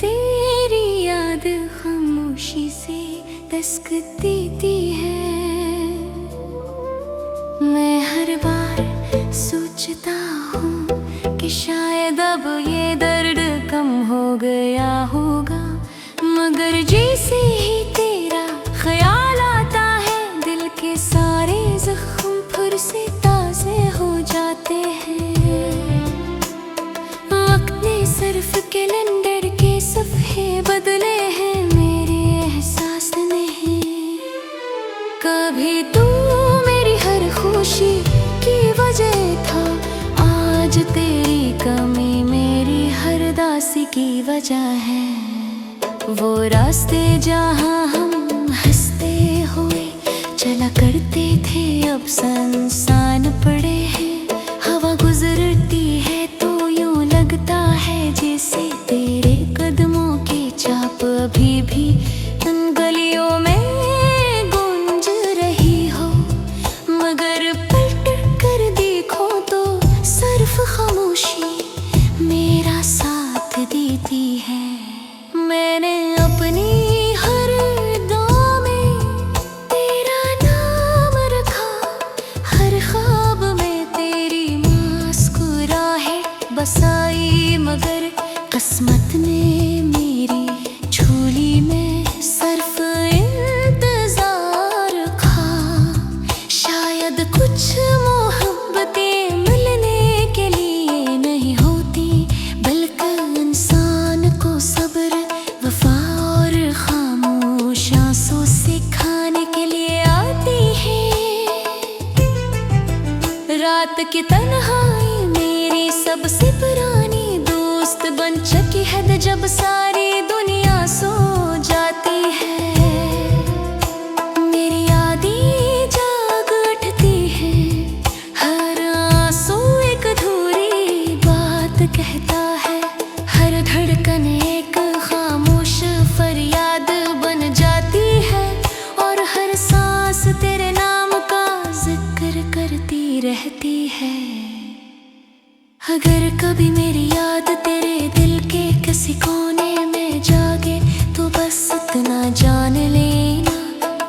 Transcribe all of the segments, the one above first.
तेरी याद खामोशी से दस्तक देती है। मैं हर बार सोचता हूँ कि शायद अब ये दर्द कम हो गया होगा, मगर जैसे ही तेरा ख्याल आता है दिल के सारे जख्म फिर से ताज़े हो जाते हैं। वक्त ने सिर्फ कैलेंडर के सफ़े बदले हैं, मेरे एहसास नहीं। कभी तू मेरी हर खुशी की वजह था, आज तेरी कमी मेरी हर उदासी की वजह है। वो रास्ते जहाँ हम हंसते हुए चला करते थे अब सुनसान पड़े हैं। हवा गुजरती है तो यूं लगता है जैसे तेरे कदमों की छाप अभी भी उन गलियों में गूंज रही हो, मगर पलट कर देखो तो सिर्फ खामोशी मेरा साथ देती है। मैंने अपनी हर दुआ में तेरा नाम रखा, हर ख्वाब में तेरी मुस्कुराहट बसाई, मगर किस्मत ने मेरी झोली में सिर्फ इंतजार रखा। शायद कुछ मोहब्बतें मिलने के लिए नहीं होती, बल्कि इंसान को सब्र वफा और खामोश आंसू सिखाने के लिए आती है। रात की तन्हाई मेरी सबसे पुरानी दोस्त बन चुकी है, जब सारी दुनिया सो जाती है। मेरी यादें जाग उठती है, हर आंसू एक अधूरी बात कहता है, हर धड़कन एक खामोश फरियाद बन जाती है, और हर सांस तेरे नाम का जिक्र करती रहती है। अगर कभी मेरी याद तेरे दिल के किसी कोने में जागे तो बस इतना जान लेना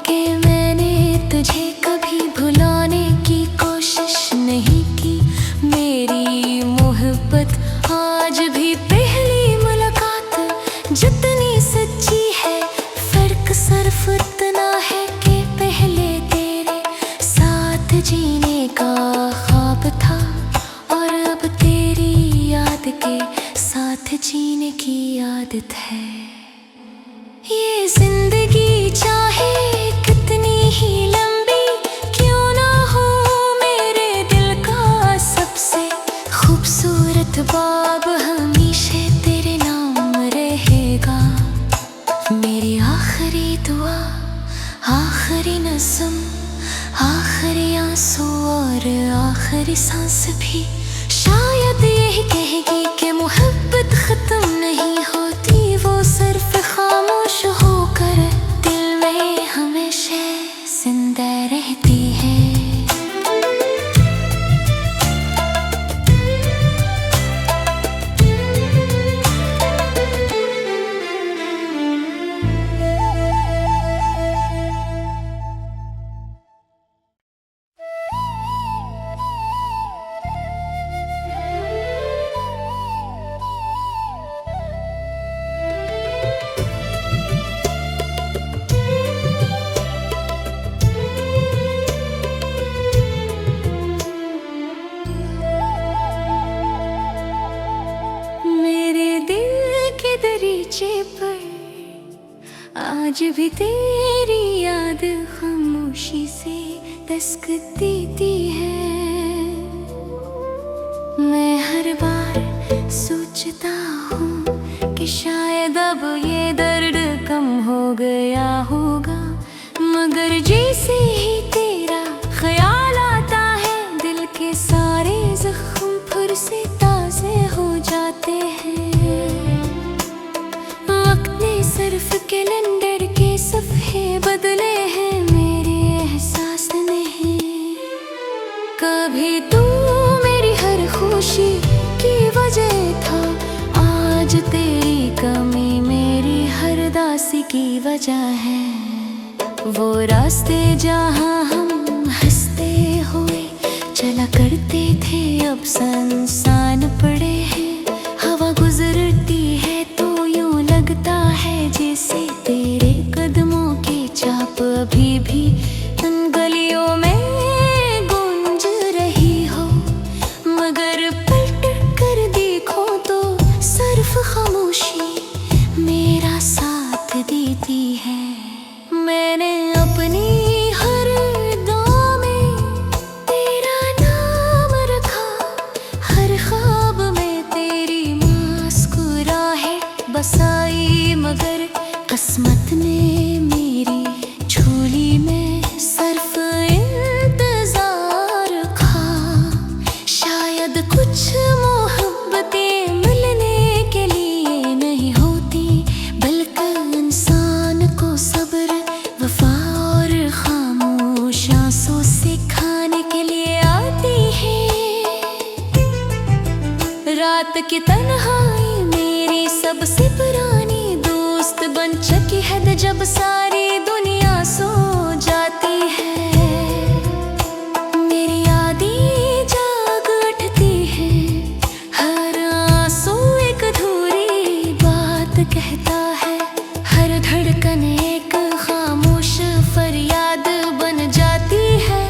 कि मैंने तुझे कभी भुलाने की कोशिश नहीं की। मेरी मोहब्बत आज भी पहली मुलाकात जितनी सच्ची है, फर्क सिर्फ इतना है कि पहले तेरे साथ जीने का ख्वाब था, और अब तेरी याद के साथ जीने की आदत है। ये जिंदगी चाहे कितनी ही लंबी क्यों ना हो, मेरे दिल का सबसे खूबसूरत बाब हमेशा तेरे नाम रहेगा। मेरी आखिरी दुआ, आखिरी नज़्म, आखिरी आंसू और आखिरी सांस भी शायद यही कहेगी कि मोहब्बत खत्म नहीं होती, वो सिर्फ खामोश होकर दिल में हमेशा जिंदा रहती है। पर आज भी तेरी याद खामोशी से दस्तक देती है। मैं हर बार सोचता हूँ कि शायद अब ये दर्द कम हो गया होगा, मगर जैसे ही तेरा ख्याल आता है दिल के सारे जख्म फिर से ताज़े हो जाते हैं। सिर्फ कैलेंडर के सफ़े बदले हैं, मेरे एहसास नहीं। कभी तू मेरी हर खुशी की वजह था, आज तेरी कमी वजह है। वो रास्ते जहाँ हम हंसते हुए चला करते थे अब सुनसान पड़े हैं। हवा गुजरती है तो यूं लगता है जैसे तेरे कदमों की छाप अभी भी उन गलियों में गूंज रही हो। मगर पलट कर देखो तो सिर्फ खामोशी मेरा साथ देती है। मैंने अपनी हर दुआ में तेरा नाम रखा, हर ख्वाब में तेरी मुस्कुराहट बसाई। मगर किस्मत ने मेरी झोली में सिर्फ इंतजार रखा। शायद कुछ मोहब्बतें मिलने के लिए नहीं होती, बल्कि इंसान को सब्र वफा और खामोश आंसू सिखाने के लिए आती है। रात की तन्हाई मेरी सबसे पुरानी दोस्त बन चुकी है जब सारी दुनिया सो जाती है। मेरी यादें जाग उठती है, हर आंसू एक अधूरी बात कहता है। हर धड़कन एक खामोश फरियाद बन जाती है,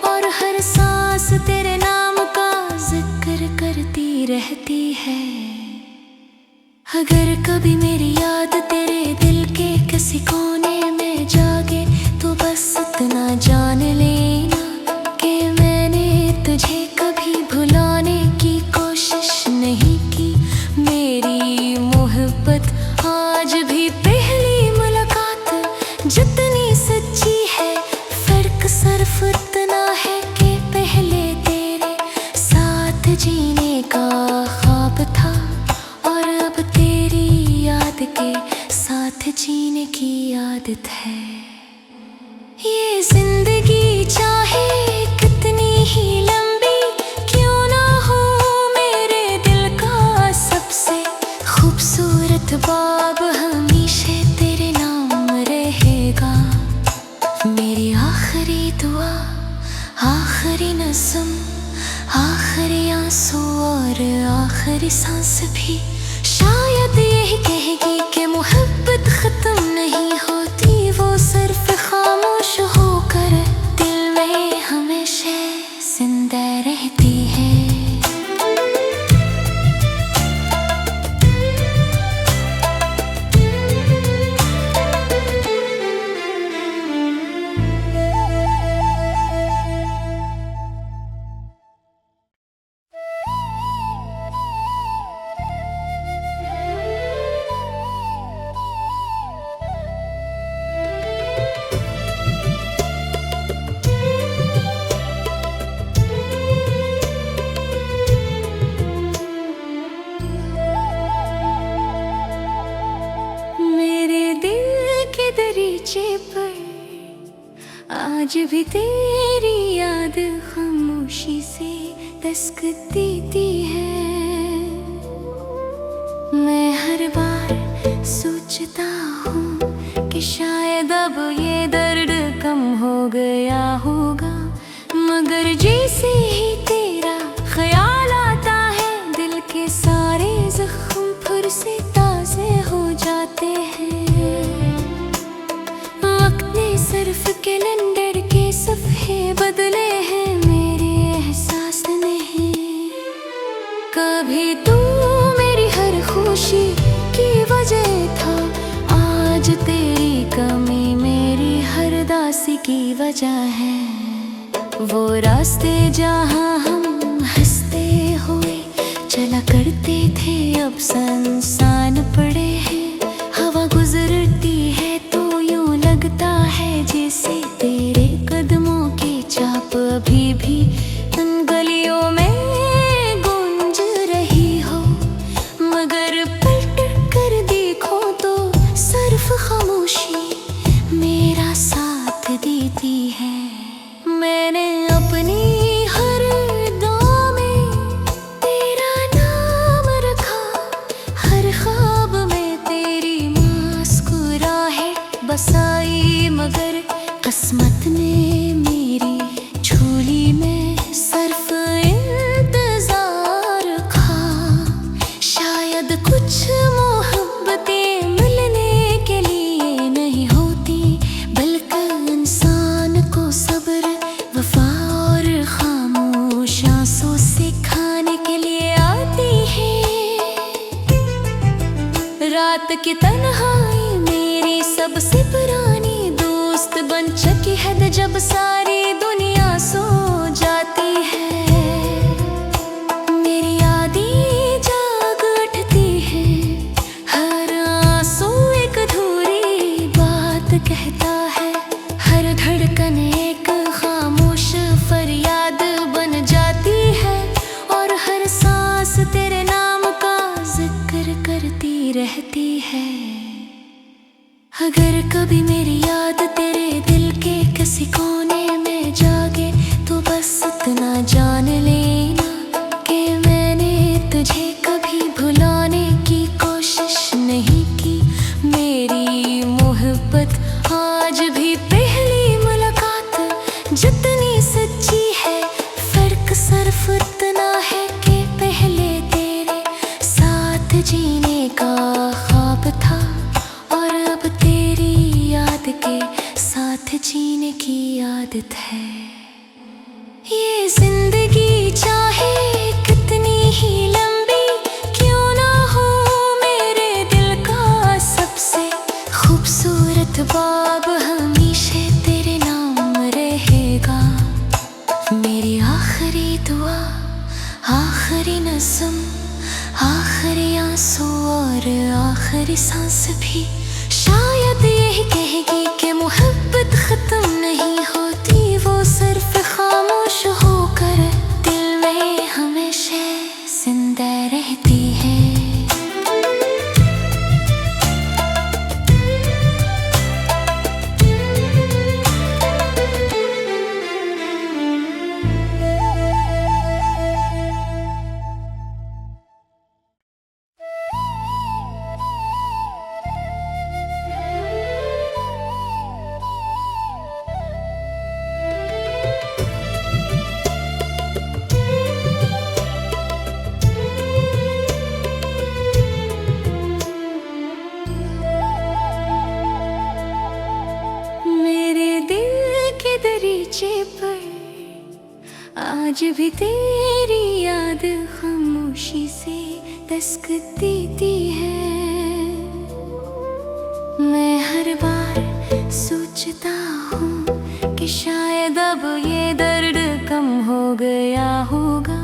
और हर सांस तेरे नाम का जिक्र करती रहती है। अगर कभी मेरी याद तेरे दिल के किसी कोने में जागे तो बस इतना जान लेना कि मैंने तुझे कभी भुलाने की कोशिश नहीं की। मेरी मोहब्बत आज भी पहली मुलाकात जितनी सच्ची है। फर्क सिर्फ इतना है कि पहले तेरे साथ जीने का ख्वाब था, और अब तेरी याद के साथ जीने की आदत है। ये जिंदगी चाहे कितनी ही लंबी क्यों ना हो, मेरे दिल का सबसे खूबसूरत बाब हमेशा तेरे नाम रहेगा। मेरी आखिरी दुआ, आखिरी नज़्म, आखिरी आंसू और आखिरी सांस भी शायद यही कहेगी कि मोहब्बत खत्म नहीं होती, वो सिर्फ खामोश होकर दिल में हमेशा जिंदा रहती है। दरीचे पर आज भी तेरी याद खामोशी से दस्तक देती है। मैं हर बार सोचता हूँ कि शायद अब ये दर्द कम हो गया होगा, मगर जैसे ही तेरा ख्याल आता है दिल के सारे जख्म फिर से ताज़े हो जाते हैं। सिर्फ कैलेंडर के सफ़े बदले हैं, मेरे एहसास नहीं। कभी तू मेरी हर खुशी की वजह था, आज तेरी कमी मेरी हर दासी की वजह है। वो रास्ते जहाँ हम हंसते हुए चला करते थे अब सुनसान पड़े हैं। हवा गुजरती है तो यूं लगता है जैसे तेरे कदमों की छाप अभी भी उन गलियों में गूंज रही हो। मगर पलट कर देखो तो सिर्फ खामोशी मेरा साथ देती है। मैंने अपनी हर दुआ में तेरा नाम रखा, हर ख्वाब में तेरी मुस्कुराहट बस किस्मत ने मेरी झोली में सिर्फ इंतजार था। शायद कुछ मोहब्बतें मिलने के लिए नहीं होती, बल्कि इंसान को सब्र, वफा और खामोश आंसू सिखाने के लिए आती है। रात की तन्हाई मेरी सबसे पुरानी दोस्त बन चुकी है जब सारी दुनिया सो जाती है। मेरी यादें जाग उठती है, हर आंसू एक अधूरी बात कहता है, हर धड़कन एक खामोश फरियाद बन जाती है, और हर सांस तेरे नाम का जिक्र करती रहती है। अगर कभी मेरी याद तेरे दिल के किसी कोने में जागे, तो बस इतना जान लेना कि मैंने तुझे कभी भुलाने की कोशिश नहीं की। मेरी मोहब्बत आज भी पहली मुलाकात जितनी सच्ची है, फर्क सिर्फ इतना है कि पहले तेरे साथ जीने का ख्वाब था, और अब तेरी याद के साथ जीने की आदत है। ये जिंदगी चाहे कितनी ही लंबी क्यों ना हो, मेरे दिल का सबसे खूबसूरत बाब हमेशा तेरे नाम रहेगा। मेरी आखिरी दुआ, आखिरी नज़्म, आखिरी आंसू और आखिरी सांस भी शायद यही कहेगी कि मोहब्बत खत्म नहीं होती, वो सिर्फ खामोश होकर दिल में हमेशा जिंदा रहती है। पर आज भी तेरी याद खामोशी से दस्तक देती है। मैं हर बार सोचता हूँ कि शायद अब ये दर्द कम हो गया होगा,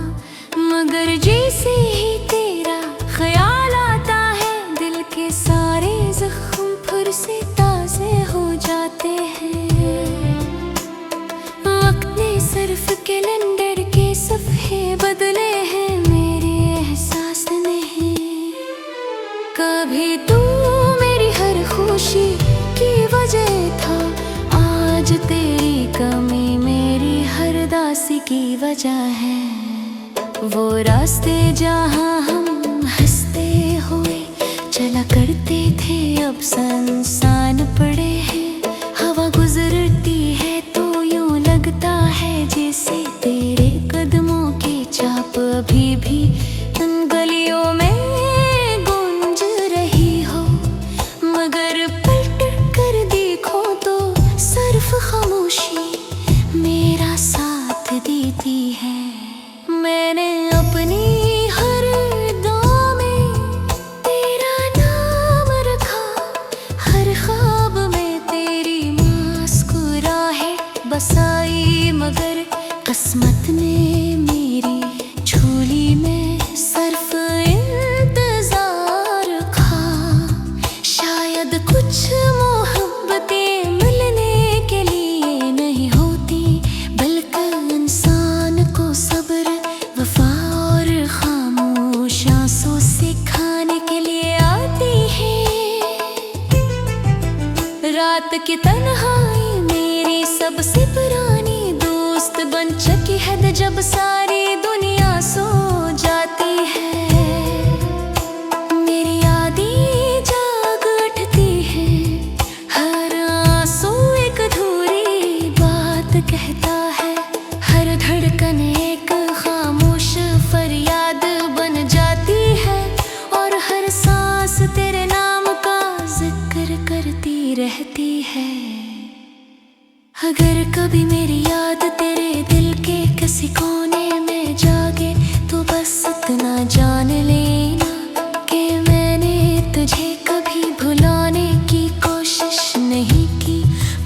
मगर जैसे ही तेरा ख्याल आता है, दिल के सारे जख्म फिर से ताज़े हो जाते हैं। सिर्फ कैलेंडर के सफ़े बदले हैं, मेरे एहसास नहीं। कभी तू मेरी हर खुशी की वजह था, आज तेरी कमी मेरी हर दासी की वजह है। वो रास्ते जहाँ हम हंसते हुए चला करते थे, अब सुनसान पड़े हैं। हवा गुजरती है तो यूं लगता है जैसे तेरे कदमों की छाप अभी भी उन गलियों में गूंज रही हो, मगर पलट कर देखो तो सिर्फ खामोशी मेरा साथ देती है। मैंने अपनी हर दुआ में तेरा नाम रखा, हर ख्वाब में तेरी मुस्कुराहट बसाई, मगर किस्मत ने मेरी झोली में सिर्फ इंतजार था। शायद कुछ मोहब्बतें मिलने के लिए नहीं होती, बल्कि इंसान को सब्र, वफा और खामोश आंसू सिखाने के लिए आती है। रात की तन्हाई मेरी सबसे पुरानी दोस्त बन चुकी है जब सारी दुनिया सो जाती है। मेरी यादें जाग उठती है, हर आंसू एक अधूरी अगर कभी मेरी याद तेरे दिल के किसी कोने में जागे तो बस इतना जान लेना कि मैंने तुझे कभी भुलाने की कोशिश नहीं की।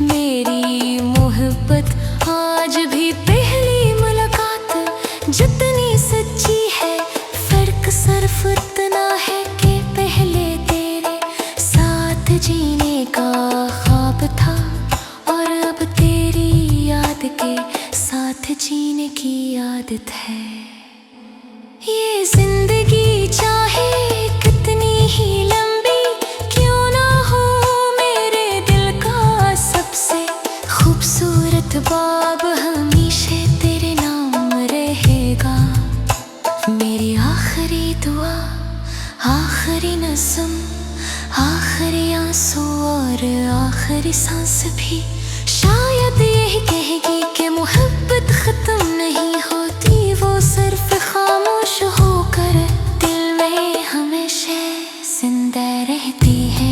मेरी मोहब्बत आज भी पहली मुलाकात जितनी सच्ची है, फर्क सिर्फ इतना है कि पहले तेरे साथ जीने का ख्वाब था और अब तेरी याद के साथ जीने की आदत है। ये जिंदगी चाहे कितनी ही लंबी क्यों ना हो, मेरे दिल का सबसे खूबसूरत बाब हमेशा तेरे नाम रहेगा। मेरी आखिरी दुआ, आखिरी नज़्म, आखिरी आंसू और आखिरी सांस भी शायद यही कहेगी कि मोहब्बत खत्म नहीं होती, वो सिर्फ खामोश होकर दिल में हमेशा जिंदा रहती है।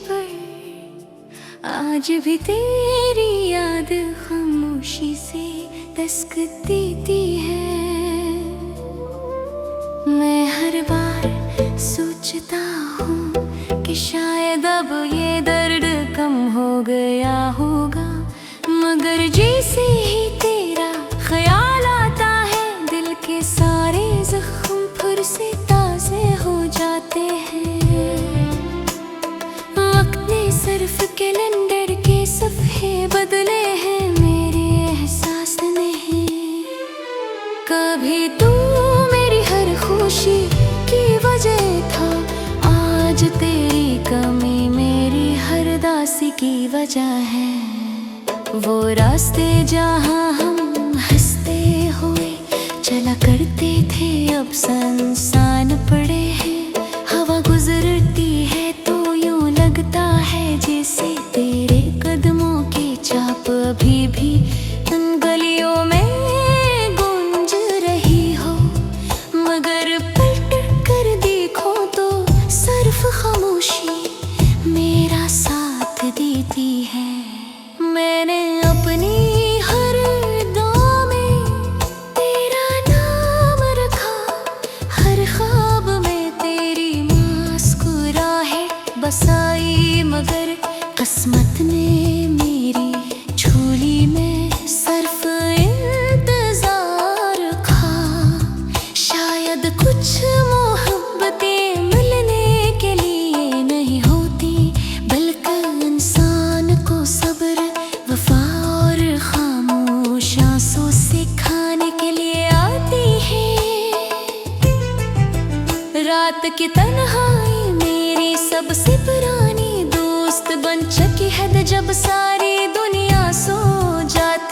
पर आज भी तेरी याद खामोशी से दस्तक देती है। मैं हर बार सोचता हूँ कि शायद अब ये दर्द कम हो गया होगा, मगर जैसे ही तेरा ख्याल आता है दिल के सारे जख्म फिर से ताज़े हो जाते हैं। सिर्फ कैलेंडर के सफ़े बदले हैं, मेरे एहसास नहीं। कभी तू मेरी हर खुशी की वजह था, आज तेरी कमी मेरी हर दासी की वजह है। वो रास्ते जहाँ हम हंसते हुए चला करते थे अब सुनसान पड़े हैं। हवा गुजरती है तो यूं लगता है जैसे तेरे कदमों की छाप अभी भी उन गलियों में गूंज रही हो, मगर पलट कर देखो तो सिर्फ खामोशी मेरा साथ देती है। मैंने अपनी हर दुआ में तेरा नाम रखा, हर ख्वाब में तेरी मुस्कुराहट बसाई, मगर किस्मत ने मेरी झोली में सिर्फ इंतजार रखा। शायद कुछ मोहब्बतें मिलने के लिए नहीं होती, बल्कि इंसान को सब्र, वफा और खामोश आंसू सिखाने के लिए आती है। रात की तन्हाई मेरी सबसे पुरानी दोस्त बन चुकी है जब सारी दुनिया सो जाती